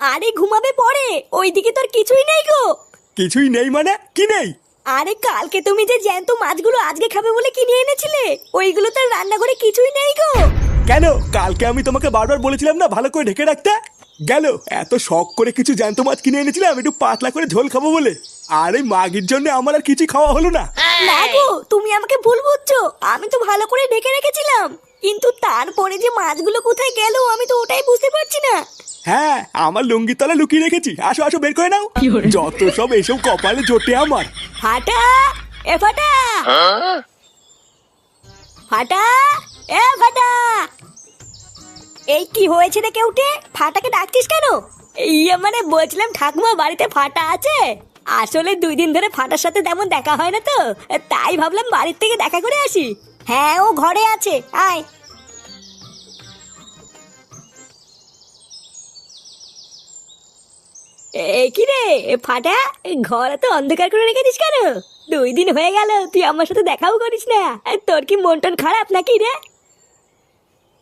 আরে ঘুমাবে পরে, ওইদিকে তোর কিছুই নেই গো। কিছুই নেই মানে কি নেই? আরে কালকে তুমি যে জ্যান্ত মাছগুলো আজকে খাবে বলে কিনে এনেছিলে, ওইগুলো তো রান্নাঘরে কিছুই নেই গো। কেন? কালকে আমি তোমাকে বারবার বলেছিলাম না ভালো করে ঢেকে রাখতে। গেল এত শখ করে কিছু জ্যান্ত মাছ কিনে এনেছিলাম একটু পাতলা করে ঝোল খাবো বলে, আর এই মাগির জন্য আমার আর কিছু খাওয়া হলো না। না গো, তুমি আমাকে ভুল বুঝছো, আমি তো ভালো করে ঢেকে রেখেছিলাম, কিন্তু তারপরে যে মাছগুলো কোথায় গেল আমি তো ওটাই বুঝতে পারছি না। হ্যাঁ, আমার লুঙ্গির তলা লুকিয়ে রেখেছি, আসো আসো বের করে নাও। যত সব এসব কপালে জোটে আমার। ফাটা, এ ফাটা, ফাটা, এ ফাটা। এই কি হয়েছে রে কেউটে, ফাটাকে ডাকছিস কেন? ইয়ে মানে বলছিলাম ঠাকুমা বাড়িতে ফাটা আছে? আসলে 2 দিন ধরে ফাটার সাথে তেমন দেখা হয় না তো, তাই ভাবলাম বাড়ির থেকে দেখা করে আসি। হ্যাঁ, ও ঘরে আছে, আয়। কি রে ফাটা, ঘরে তো অন্ধকার করে রেখেছিস কেন? 2 দিন হয়ে গেল তুই আমার সাথে দেখাও করিস না, তোর কি মন টন খারাপ নাকি রে?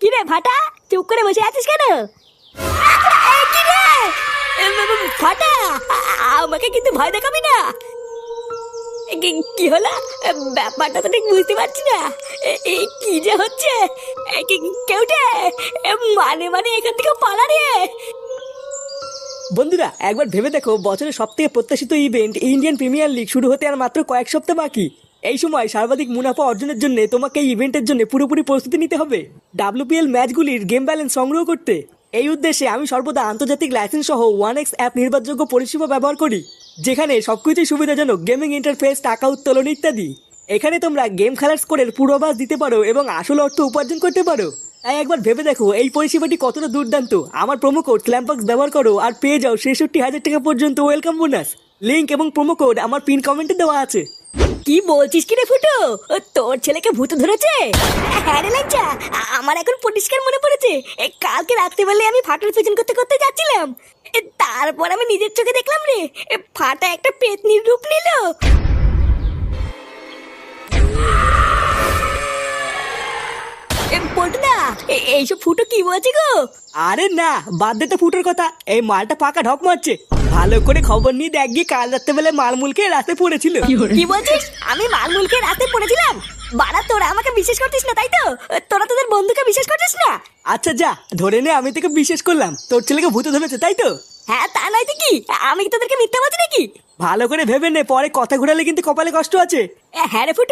কি রে ফাটা, চুপ করে বসে আছিস কেন? কি রে ফাটা, আমাকে কিন্তু ভয় দেখাবি না। কি হলো ব্যাপারটা তো ঠিক বুঝতে পারছি না, কি যে হচ্ছে? কেউটে মানে মানে এখান থেকে পালা রে। বন্ধুরা একবার ভেবে দেখো, বছরের সবথেকে প্রত্যাশিত ইভেন্ট ইন্ডিয়ান প্রিমিয়ার লিগ শুরু হতে আর মাত্র কয়েক সপ্তাহ বাকি। এই সময় সর্বাধিক মুনাফা অর্জনের জন্য তোমাকে এই ইভেন্টের জন্য পুরোপুরি প্রস্তুতি নিতে হবে ডাব্লিউপিএল ম্যাচগুলির গেম ব্যালেন্স সংগ্রহ করতে। এই উদ্দেশ্যে আমি সর্বদা আন্তর্জাতিক লাইসেন্স সহ 1x অ্যাপ নির্ভরযোগ্য পরিষেবা ব্যবহার করি, যেখানে সবকিছুই সুবিধাজনক, গেমিং ইন্টারফেস, টাকা উত্তোলন ইত্যাদি। এখানে তোমরা গেম খেলার স্কোরের পূর্বাভাস দিতে পারো এবং আসল অর্থ উপার্জন করতে পারো। তাই একবার ভেবে দেখো এই পরিষেবাটি কতটা দুর্দান্ত। আমার প্রোমো কোড স্ল্যামবক্স ব্যবহার করো আর পেয়ে যাও ৬৬,০০০ টাকা পর্যন্ত ওয়েলকাম বোনাস। লিংক এবং প্রোমো কোড আমার পিন কমেন্টে দেওয়া আছে। কি বলছিস কি রে ফুটো, তোর ছেলেকে ভূত ধরেছে? হ্যাঁ রে লাজ্জা, আমার এখন পরিষ্কার মনে পড়েছে, কালকে রাত্রিবেলা আমি ফাটার পেছন করতে করতে যাচ্ছিলাম, তারপর আমি নিজের চোখে দেখলাম রে ফাটা একটা পেতনির রূপ নিল। পল্টুদা, এইসব ফুটো কি বলছে গো? আরে না, বাদ দে তো ফুটোর কথা, এই মালটা পাকা ঢক মারছে। ভালো করে খবর নিয়ে দেখ গিয়ে, কাল রাত্রেবেলা মালমুলকে রাতে পড়েছিল। কি বলছিস? আমি মালমুলকে রাতে পড়েছিলাম? বাড়া, তোরা আমাকে বিশ্বাস করতিস না তাই তো? তোরা তোদের বন্ধুকে বিশ্বাস করতিস না? আচ্ছা যা, ধরে নে আমি তোকে বিশ্বাস করলাম, তোর ছেলেকে ভূতে ধরেছে তাই তো? হ্যাঁ, তা নয় তো কি, আমি কি তোদেরকে মিথ্যা বলছি নাকি? ভালো করে ভেবে নে, পরে কথা ঘুরালে কিন্তু কপালে কষ্ট আছে। হ্যাঁ রে ফুটো,